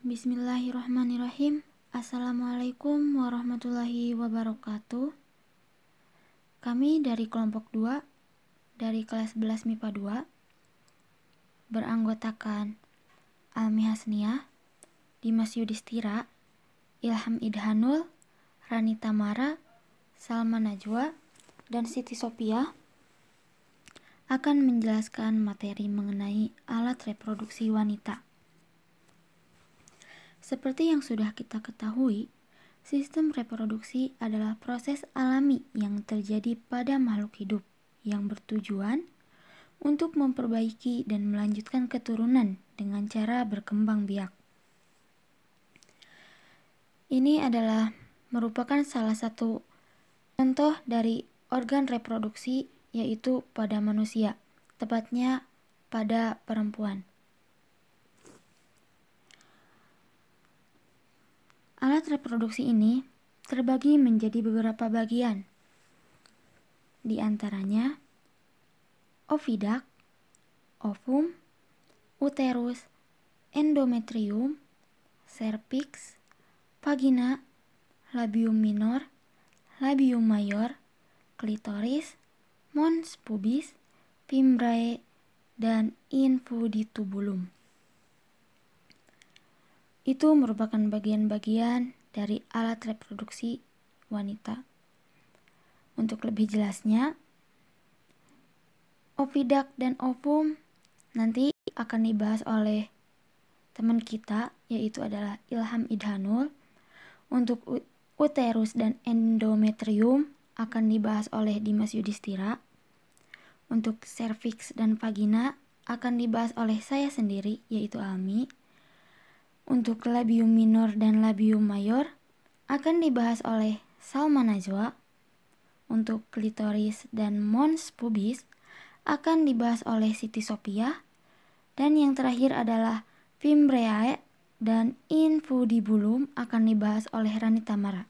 Bismillahirrahmanirrahim. Assalamualaikum warahmatullahi wabarakatuh. Kami dari kelompok 2 dari kelas 11 MIPA 2 beranggotakan Almi Hasniah, Dimas Yudhistira, Ilham Idhanul, Rani Tamara, Salma Najwa, dan Siti Sophia akan menjelaskan materi mengenai alat reproduksi wanita. Seperti yang sudah kita ketahui, sistem reproduksi adalah proses alami yang terjadi pada makhluk hidup yang bertujuan untuk memperbaiki dan melanjutkan keturunan dengan cara berkembang biak. Ini adalah merupakan salah satu contoh dari organ reproduksi, yaitu pada manusia, tepatnya pada perempuan. Alat reproduksi ini terbagi menjadi beberapa bagian. Di antaranya oviduct, ovum, uterus, endometrium, cervix, vagina, labium minor, labium mayor, klitoris, mons pubis, fimbriae, dan infundibulum. Itu merupakan bagian-bagian dari alat reproduksi wanita. Untuk lebih jelasnya, oviduct dan ovum nanti akan dibahas oleh teman kita, yaitu adalah Ilham Idhanul. Untuk uterus dan endometrium akan dibahas oleh Dimas Yudhistira. Untuk cervix dan vagina akan dibahas oleh saya sendiri, yaitu Almi. Untuk labium minor dan labium mayor akan dibahas oleh Salma Najwa. Untuk klitoris dan mons pubis akan dibahas oleh Siti Sophia. Dan yang terakhir adalah fimbriae dan infundibulum akan dibahas oleh Rani Tamara.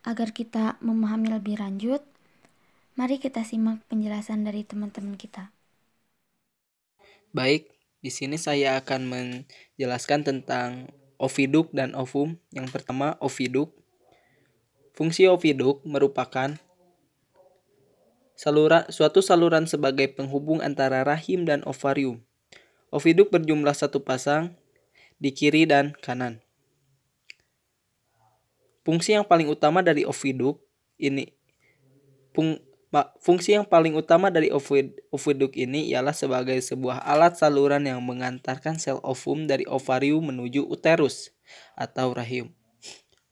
Agar kita memahami lebih lanjut, mari kita simak penjelasan dari teman-teman kita. Baik, di sini saya akan menjelaskan tentang oviduct dan ovum. Yang pertama, oviduct. Fungsi oviduct merupakan suatu saluran sebagai penghubung antara rahim dan ovarium. Oviduct berjumlah satu pasang di kiri dan kanan. Fungsi yang paling utama dari oviduct ini ialah sebagai sebuah alat saluran yang mengantarkan sel ovum dari ovarium menuju uterus atau rahim.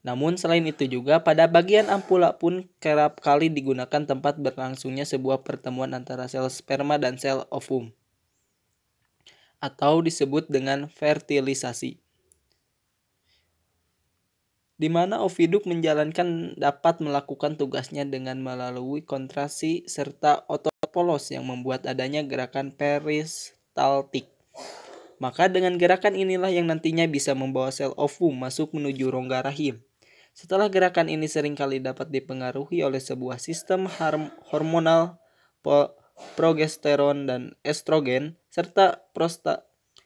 Namun selain itu juga pada bagian ampula pun kerap kali digunakan tempat berlangsungnya sebuah pertemuan antara sel sperma dan sel ovum, atau disebut dengan fertilisasi, di mana oviduct dapat melakukan tugasnya dengan melalui kontraksi serta otot polos yang membuat adanya gerakan peristaltik. Maka dengan gerakan inilah yang nantinya bisa membawa sel ovum masuk menuju rongga rahim. Setelah gerakan ini seringkali dapat dipengaruhi oleh sebuah sistem hormonal progesteron dan estrogen serta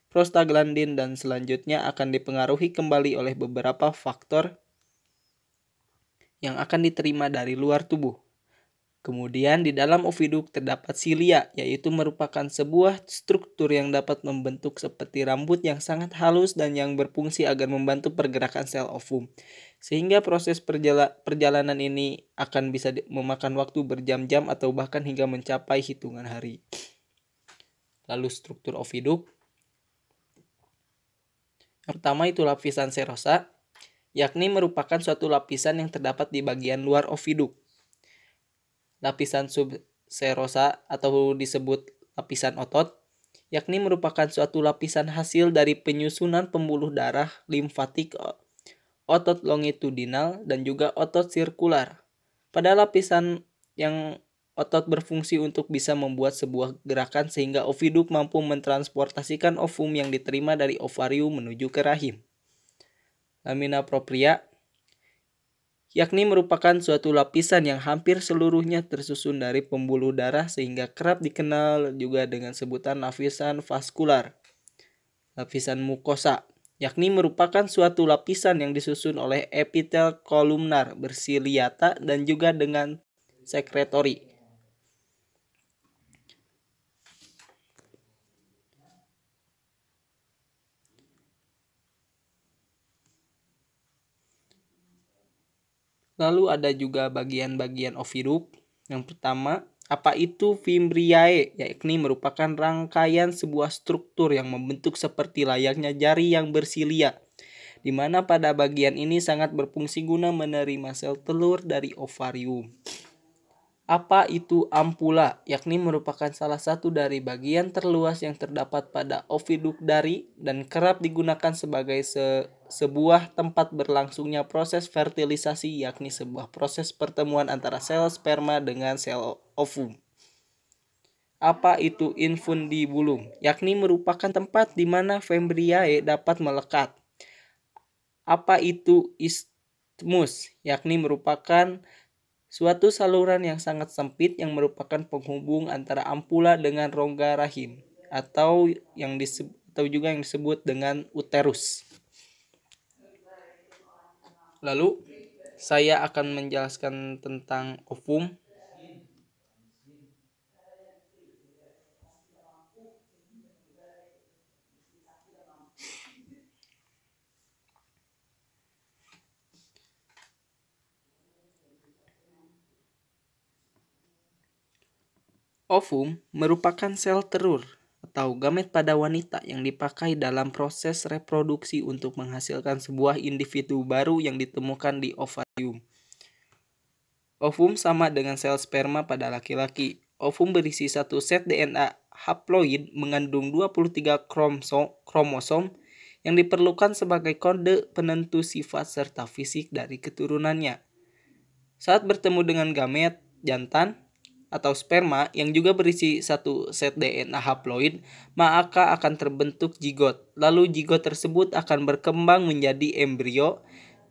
prostaglandin, dan selanjutnya akan dipengaruhi kembali oleh beberapa faktor yang akan diterima dari luar tubuh. Kemudian di dalam oviduct terdapat silia, yaitu merupakan sebuah struktur yang dapat membentuk seperti rambut yang sangat halus dan yang berfungsi agar membantu pergerakan sel ovum. Sehingga proses perjalanan ini akan bisa memakan waktu berjam-jam atau bahkan hingga mencapai hitungan hari. Lalu struktur oviduct. Yang pertama itu lapisan serosa, yakni merupakan suatu lapisan yang terdapat di bagian luar oviduct. Lapisan subserosa atau disebut lapisan otot, yakni merupakan suatu lapisan hasil dari penyusunan pembuluh darah limfatik, otot longitudinal, dan juga otot sirkular. Pada lapisan yang otot berfungsi untuk bisa membuat sebuah gerakan sehingga oviduct mampu mentransportasikan ovum yang diterima dari ovarium menuju ke rahim. Lamina propria, yakni merupakan suatu lapisan yang hampir seluruhnya tersusun dari pembuluh darah sehingga kerap dikenal juga dengan sebutan lapisan vaskular. Lapisan mukosa, yakni merupakan suatu lapisan yang disusun oleh epitel kolumnar bersiliata dan juga dengan sekretori. Lalu ada juga bagian-bagian oviduk. Yang pertama, apa itu fimbriae? Yakni merupakan rangkaian sebuah struktur yang membentuk seperti layaknya jari yang bersilia, di mana pada bagian ini sangat berfungsi guna menerima sel telur dari ovarium. Apa itu ampula? Yakni merupakan salah satu dari bagian terluas yang terdapat pada oviduk dari dan kerap digunakan sebagai sebuah tempat berlangsungnya proses fertilisasi, yakni sebuah proses pertemuan antara sel sperma dengan sel ovum. Apa itu infundibulum? Yakni merupakan tempat di mana Fimbriae dapat melekat. Apa itu isthmus? Yakni merupakan suatu saluran yang sangat sempit yang merupakan penghubung antara ampula dengan rongga rahim atau juga yang disebut dengan uterus. Lalu saya akan menjelaskan tentang ovum. Ovum merupakan sel telur atau gamet pada wanita yang dipakai dalam proses reproduksi untuk menghasilkan sebuah individu baru yang ditemukan di ovarium. Ovum sama dengan sel sperma pada laki-laki. Ovum berisi satu set DNA haploid mengandung 23 kromosom yang diperlukan sebagai kode penentu sifat serta fisik dari keturunannya. Saat bertemu dengan gamet jantan atau sperma yang juga berisi satu set DNA haploid, maka akan terbentuk zigot. Lalu zigot tersebut akan berkembang menjadi embrio,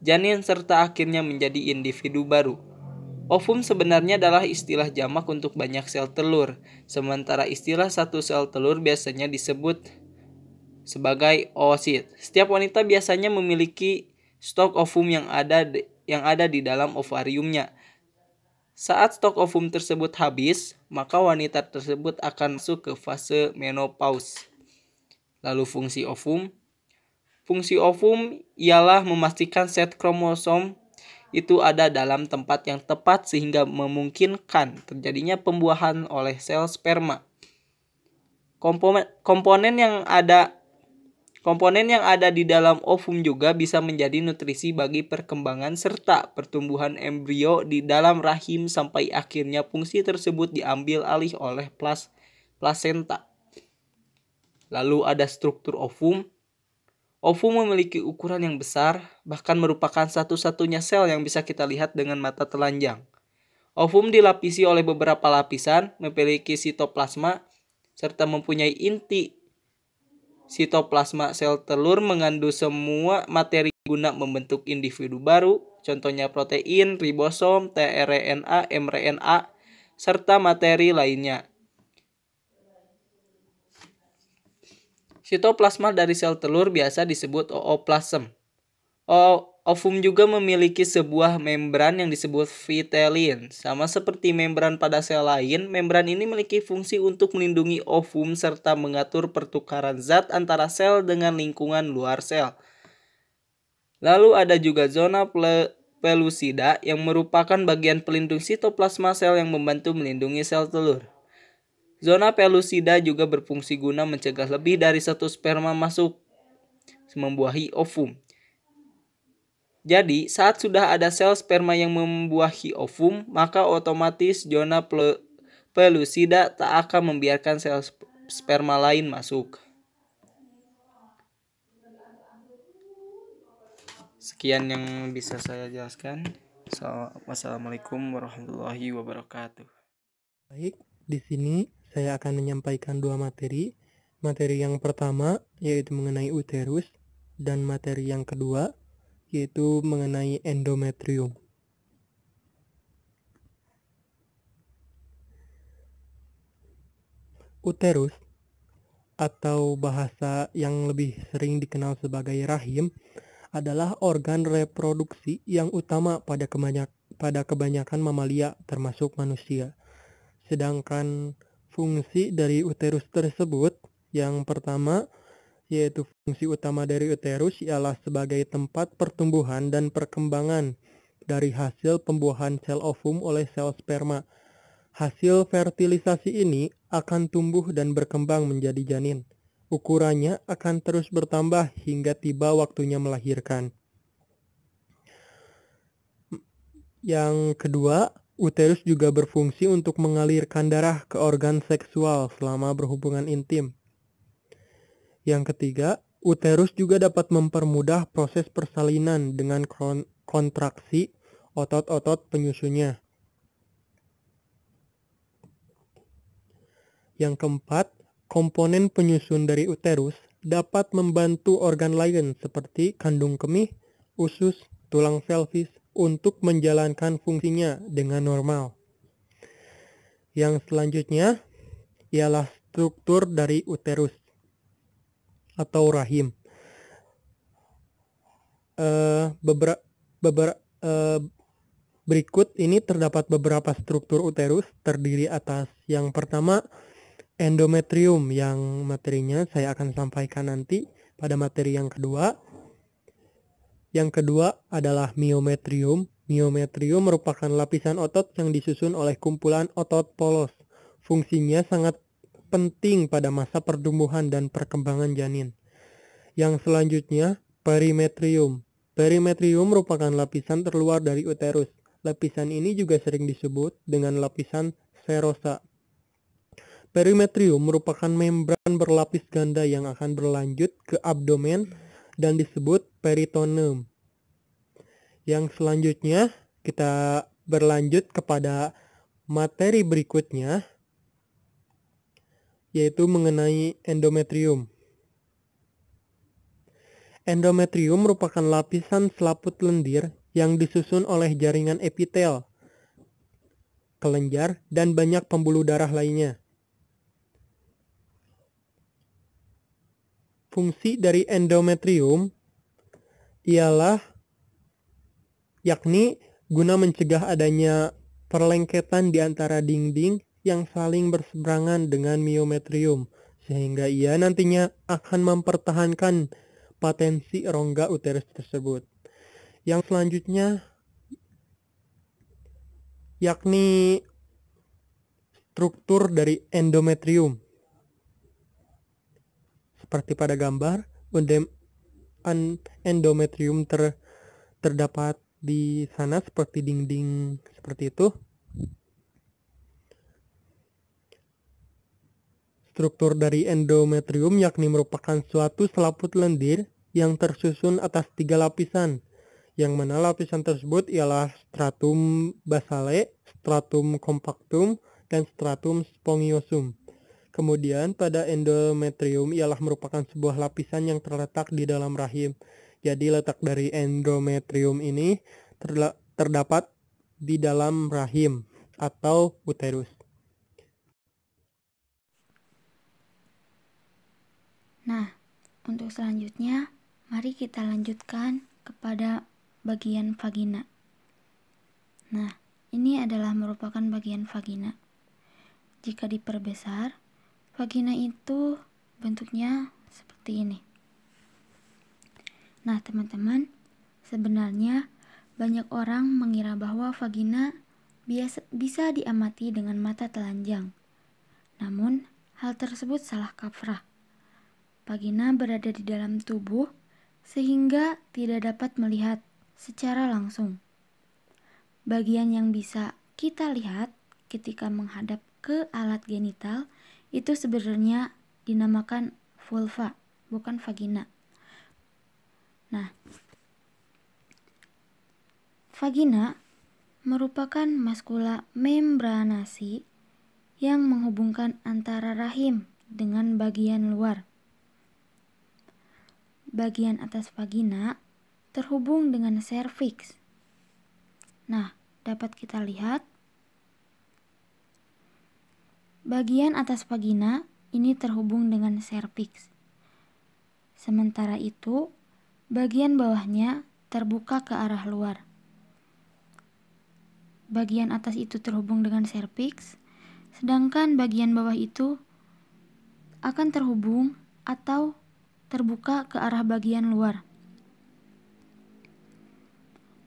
janin serta akhirnya menjadi individu baru. Ovum sebenarnya adalah istilah jamak untuk banyak sel telur, sementara istilah satu sel telur biasanya disebut sebagai oosit. Setiap wanita biasanya memiliki stok ovum yang ada di dalam ovariumnya. Saat stok ovum tersebut habis, maka wanita tersebut akan masuk ke fase menopause. Lalu fungsi ovum. Fungsi ovum ialah memastikan set kromosom itu ada dalam tempat yang tepat sehingga memungkinkan terjadinya pembuahan oleh sel sperma. Komponen yang ada di dalam ovum juga bisa menjadi nutrisi bagi perkembangan serta pertumbuhan embrio di dalam rahim sampai akhirnya fungsi tersebut diambil alih oleh plasenta. Lalu ada struktur ovum. Ovum memiliki ukuran yang besar, bahkan merupakan satu-satunya sel yang bisa kita lihat dengan mata telanjang. Ovum dilapisi oleh beberapa lapisan, memiliki sitoplasma, serta mempunyai inti. Sitoplasma sel telur mengandung semua materi guna membentuk individu baru, contohnya protein, ribosom, tRNA, mRNA, serta materi lainnya. Sitoplasma dari sel telur biasa disebut ooplasm. Ovum juga memiliki sebuah membran yang disebut vitellin. Sama seperti membran pada sel lain, membran ini memiliki fungsi untuk melindungi ovum serta mengatur pertukaran zat antara sel dengan lingkungan luar sel. Lalu ada juga zona pellucida yang merupakan bagian pelindung sitoplasma sel yang membantu melindungi sel telur. Zona pellucida juga berfungsi guna mencegah lebih dari satu sperma masuk membuahi ovum. Jadi, saat sudah ada sel sperma yang membuahi ovum, maka otomatis zona pellucida tak akan membiarkan sel sperma lain masuk. Sekian yang bisa saya jelaskan. Wassalamualaikum warahmatullahi wabarakatuh. Baik, di sini saya akan menyampaikan dua materi. Materi yang pertama yaitu mengenai uterus dan materi yang kedua yaitu mengenai endometrium. Uterus atau bahasa yang lebih sering dikenal sebagai rahim adalah organ reproduksi yang utama pada kebanyakan mamalia termasuk manusia. Sedangkan fungsi dari uterus tersebut, yang pertama yaitu fungsi utama dari uterus ialah sebagai tempat pertumbuhan dan perkembangan dari hasil pembuahan sel ovum oleh sel sperma. Hasil fertilisasi ini akan tumbuh dan berkembang menjadi janin. Ukurannya akan terus bertambah hingga tiba waktunya melahirkan. Yang kedua, uterus juga berfungsi untuk mengalirkan darah ke organ seksual selama berhubungan intim. Yang ketiga, uterus juga dapat mempermudah proses persalinan dengan kontraksi otot-otot penyusunnya. Yang keempat, komponen penyusun dari uterus dapat membantu organ lain seperti kandung kemih, usus, tulang pelvis untuk menjalankan fungsinya dengan normal. Yang selanjutnya ialah struktur dari uterus atau rahim. Berikut ini terdapat beberapa struktur uterus terdiri atas yang pertama endometrium, yang materinya saya akan sampaikan nanti pada materi yang kedua. Yang kedua adalah myometrium. Myometrium merupakan lapisan otot yang disusun oleh kumpulan otot polos. Fungsinya sangat penting pada masa pertumbuhan dan perkembangan janin. Yang selanjutnya, perimetrium. Perimetrium merupakan lapisan terluar dari uterus. Lapisan ini juga sering disebut dengan lapisan serosa. Perimetrium merupakan membran berlapis ganda yang akan berlanjut ke abdomen dan disebut peritoneum. Yang selanjutnya kita berlanjut kepada materi berikutnya, yaitu mengenai endometrium. Endometrium merupakan lapisan selaput lendir yang disusun oleh jaringan epitel, kelenjar, dan banyak pembuluh darah lainnya. Fungsi dari endometrium ialah yakni guna mencegah adanya perlengketan di antara dinding yang saling berseberangan dengan myometrium, sehingga ia nantinya akan mempertahankan potensi rongga uterus tersebut. Yang selanjutnya yakni struktur dari endometrium. Seperti pada gambar, endometrium terdapat di sana seperti dinding seperti itu. Struktur dari endometrium yakni merupakan suatu selaput lendir yang tersusun atas 3 lapisan, yang mana lapisan tersebut ialah stratum basale, stratum compactum, dan stratum spongiosum. Kemudian pada endometrium ialah merupakan sebuah lapisan yang terletak di dalam rahim. Jadi letak dari endometrium ini terdapat di dalam rahim atau uterus. Nah, untuk selanjutnya, mari kita lanjutkan kepada bagian vagina. Nah, ini adalah merupakan bagian vagina. Jika diperbesar, vagina itu bentuknya seperti ini. Nah, teman-teman, sebenarnya banyak orang mengira bahwa vagina bisa diamati dengan mata telanjang. Namun, hal tersebut salah kaprah. Vagina berada di dalam tubuh sehingga tidak dapat melihat secara langsung. Bagian yang bisa kita lihat ketika menghadap ke alat genital itu sebenarnya dinamakan vulva, bukan vagina. Nah, vagina merupakan maskula membranasi yang menghubungkan antara rahim dengan bagian luar. Bagian atas vagina terhubung dengan serviks. Nah, dapat kita lihat bagian atas vagina ini terhubung dengan serviks. Sementara itu, bagian bawahnya terbuka ke arah luar. Bagian atas itu terhubung dengan serviks, sedangkan bagian bawah itu akan terhubung atau terbuka ke arah bagian luar.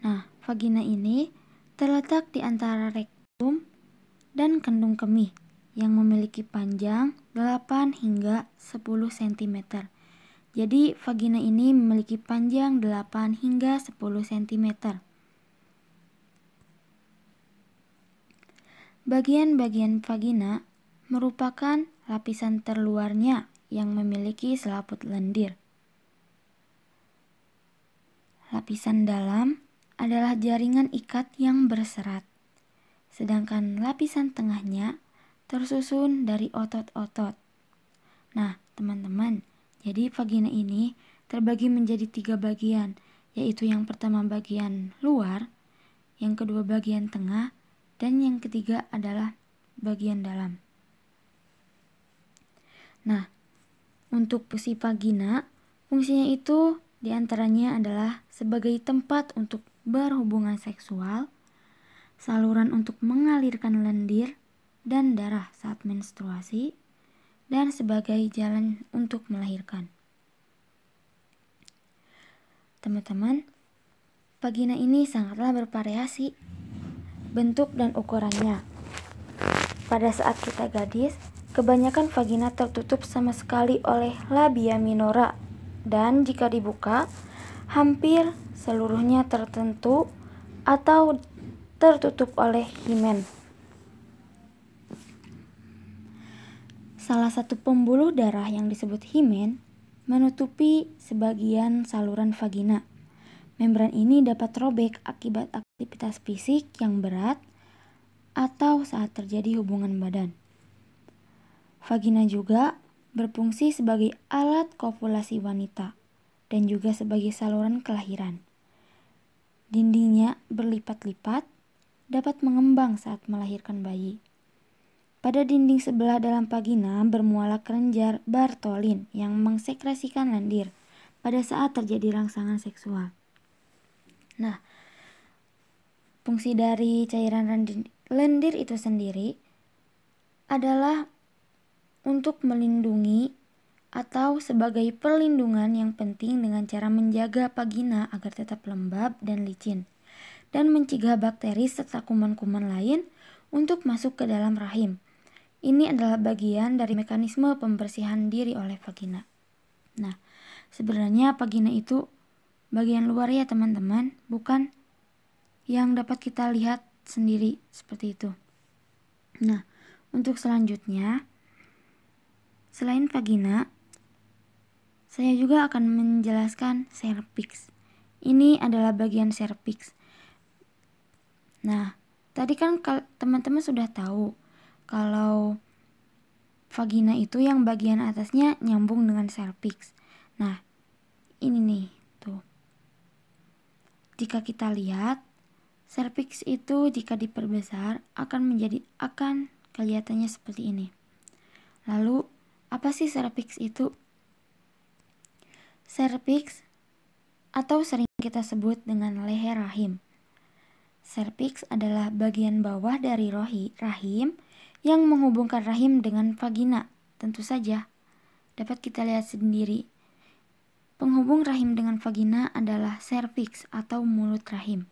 Nah, vagina ini terletak di antara rektum dan kandung kemih yang memiliki panjang 8 hingga 10 cm. Jadi, vagina ini memiliki panjang 8 hingga 10 cm. Bagian-bagian vagina merupakan lapisan terluarnya yang memiliki selaput lendir. Lapisan dalam adalah jaringan ikat yang berserat, sedangkan lapisan tengahnya tersusun dari otot-otot. Nah, teman-teman, jadi vagina ini terbagi menjadi 3 bagian, yaitu yang pertama bagian luar, yang kedua bagian tengah, dan yang ketiga adalah bagian dalam. Nah, untuk fungsi vagina, fungsinya itu diantaranya adalah sebagai tempat untuk berhubungan seksual, saluran untuk mengalirkan lendir dan darah saat menstruasi, dan sebagai jalan untuk melahirkan. Teman-teman, vagina ini sangatlah bervariasi bentuk dan ukurannya. Pada saat kita gadis, kebanyakan vagina tertutup sama sekali oleh labia minora, dan jika dibuka, hampir seluruhnya tertentu atau tertutup oleh himen. Salah satu pembuluh darah yang disebut himen menutupi sebagian saluran vagina. Membran ini dapat robek akibat aktivitas fisik yang berat atau saat terjadi hubungan badan. Vagina juga berfungsi sebagai alat kopulasi wanita dan juga sebagai saluran kelahiran. Dindingnya berlipat-lipat, dapat mengembang saat melahirkan bayi. Pada dinding sebelah dalam vagina bermuara kelenjar Bartholin yang mengsekresikan lendir pada saat terjadi rangsangan seksual. Nah, fungsi dari cairan lendir itu sendiri adalah untuk melindungi atau sebagai perlindungan yang penting dengan cara menjaga vagina agar tetap lembab dan licin, dan mencegah bakteri serta kuman-kuman lain untuk masuk ke dalam rahim. Ini adalah bagian dari mekanisme pembersihan diri oleh vagina. Nah, sebenarnya vagina itu bagian luar ya teman-teman, bukan yang dapat kita lihat sendiri seperti itu. Nah, untuk selanjutnya, selain vagina, saya juga akan menjelaskan serviks. Ini adalah bagian serviks. Nah, tadi kan teman-teman sudah tahu kalau vagina itu yang bagian atasnya nyambung dengan serviks. Nah, ini nih, tuh. Jika kita lihat, serviks itu jika diperbesar akan kelihatannya seperti ini. Lalu, apa sih serviks itu? Serviks atau sering kita sebut dengan leher rahim. Serviks adalah bagian bawah dari rahim yang menghubungkan rahim dengan vagina. Tentu saja dapat kita lihat sendiri. Penghubung rahim dengan vagina adalah serviks atau mulut rahim.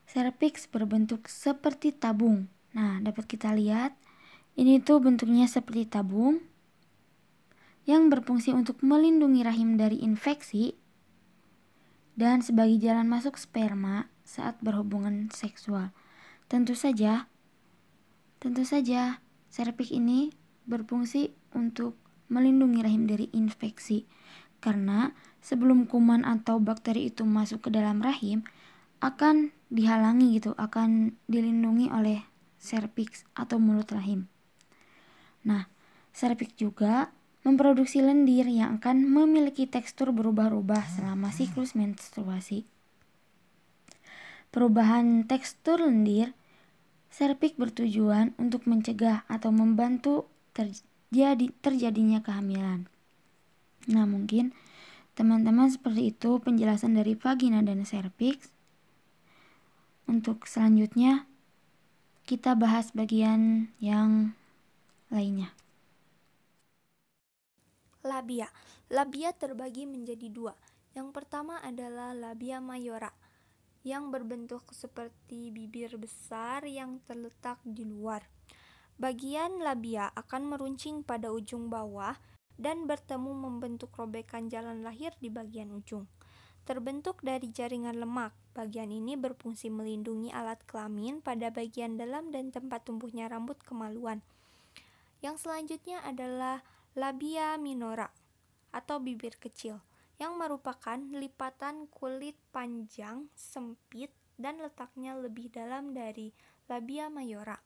Serviks berbentuk seperti tabung. Nah, dapat kita lihat, ini tuh bentuknya seperti tabung yang berfungsi untuk melindungi rahim dari infeksi dan sebagai jalan masuk sperma saat berhubungan seksual. Tentu saja, serviks ini berfungsi untuk melindungi rahim dari infeksi, karena sebelum kuman atau bakteri itu masuk ke dalam rahim akan dihalangi akan dilindungi oleh serviks atau mulut rahim. Nah, serviks juga memproduksi lendir yang akan memiliki tekstur berubah-ubah selama siklus menstruasi. Perubahan tekstur lendir Serviks bertujuan untuk mencegah atau membantu terjadinya kehamilan. Nah, mungkin teman-teman seperti itu penjelasan dari vagina dan serviks. Untuk selanjutnya kita bahas bagian yang lainnya. Labia. Labia terbagi menjadi dua. Yang pertama adalah labia mayora, yang berbentuk seperti bibir besar yang terletak di luar. Bagian labia akan meruncing pada ujung bawah dan bertemu membentuk robekan jalan lahir di bagian ujung. Terbentuk dari jaringan lemak. Bagian ini berfungsi melindungi alat kelamin pada bagian dalam dan tempat tumbuhnya rambut kemaluan. Yang selanjutnya adalah labia minora atau bibir kecil, yang merupakan lipatan kulit panjang, sempit, dan letaknya lebih dalam dari labia mayora.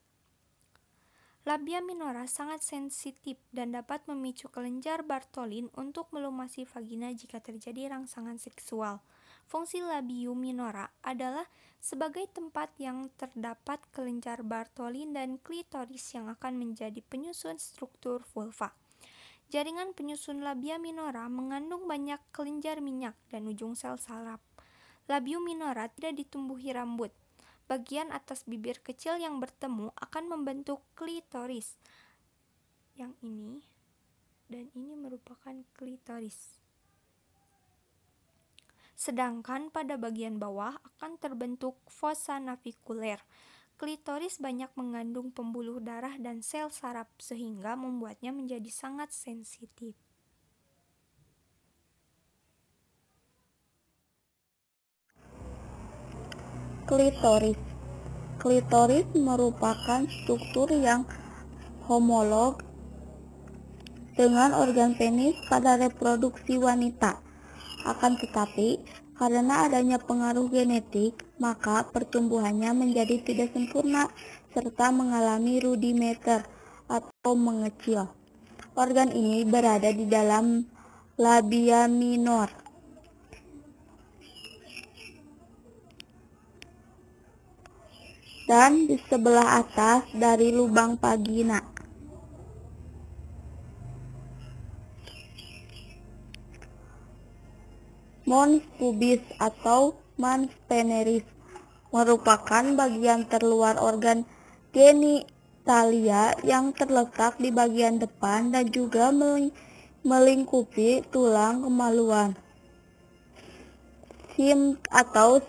Labia minora sangat sensitif dan dapat memicu kelenjar Bartholin untuk melumasi vagina jika terjadi rangsangan seksual. Fungsi labium minora adalah sebagai tempat yang terdapat kelenjar Bartholin dan klitoris yang akan menjadi penyusun struktur vulva. Jaringan penyusun labia minora mengandung banyak kelenjar minyak dan ujung sel saraf. Labium minora tidak ditumbuhi rambut. Bagian atas bibir kecil yang bertemu akan membentuk klitoris. Yang ini dan ini merupakan klitoris. Sedangkan pada bagian bawah akan terbentuk fossa navikuler. Klitoris banyak mengandung pembuluh darah dan sel saraf sehingga membuatnya menjadi sangat sensitif. Klitoris. Klitoris merupakan struktur yang homolog dengan organ penis pada reproduksi wanita. Akan tetapi, karena adanya pengaruh genetik, maka pertumbuhannya menjadi tidak sempurna serta mengalami rudimeter atau mengecil. Organ ini berada di dalam labia minor. Dan di sebelah atas dari lubang vagina. Mons pubis atau mons veneris merupakan bagian terluar organ genitalia yang terletak di bagian depan dan juga melingkupi tulang kemaluan.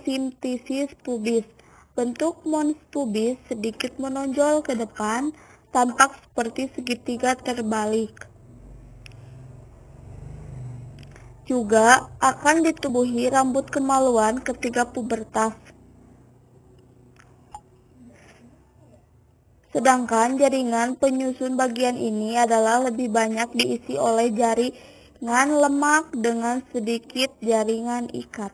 Simptisis pubis. Bentuk mons pubis sedikit menonjol ke depan, tampak seperti segitiga terbalik. Juga akan ditubuhi rambut kemaluan ketika pubertas. Sedangkan jaringan penyusun bagian ini adalah lebih banyak diisi oleh jaringan lemak dengan sedikit jaringan ikat.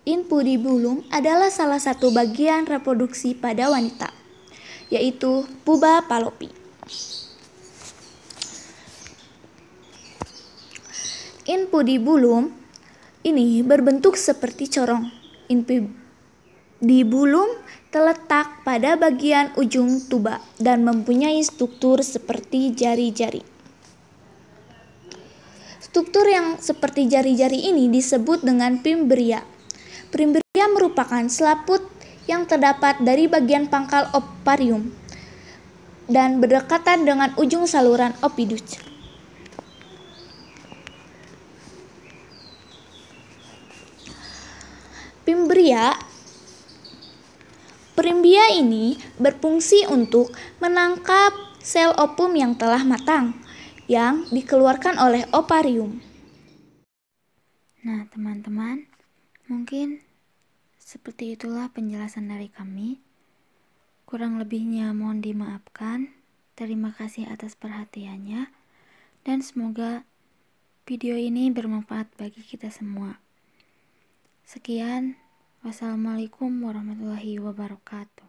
Infundibulum adalah salah satu bagian reproduksi pada wanita, yaitu puba fallopi. Infundibulum ini berbentuk seperti corong. Infundibulum terletak pada bagian ujung tuba dan mempunyai struktur seperti jari-jari. Struktur yang seperti jari-jari ini disebut dengan fimbria. Fimbria merupakan selaput yang terdapat dari bagian pangkal ovarium dan berdekatan dengan ujung saluran opidus. Fimbria ini berfungsi untuk menangkap sel ovum yang telah matang yang dikeluarkan oleh ovarium. Nah, teman-teman, mungkin seperti itulah penjelasan dari kami. Kurang lebihnya mohon dimaafkan. Terima kasih atas perhatiannya dan semoga video ini bermanfaat bagi kita semua. Sekian, wassalamualaikum warahmatullahi wabarakatuh.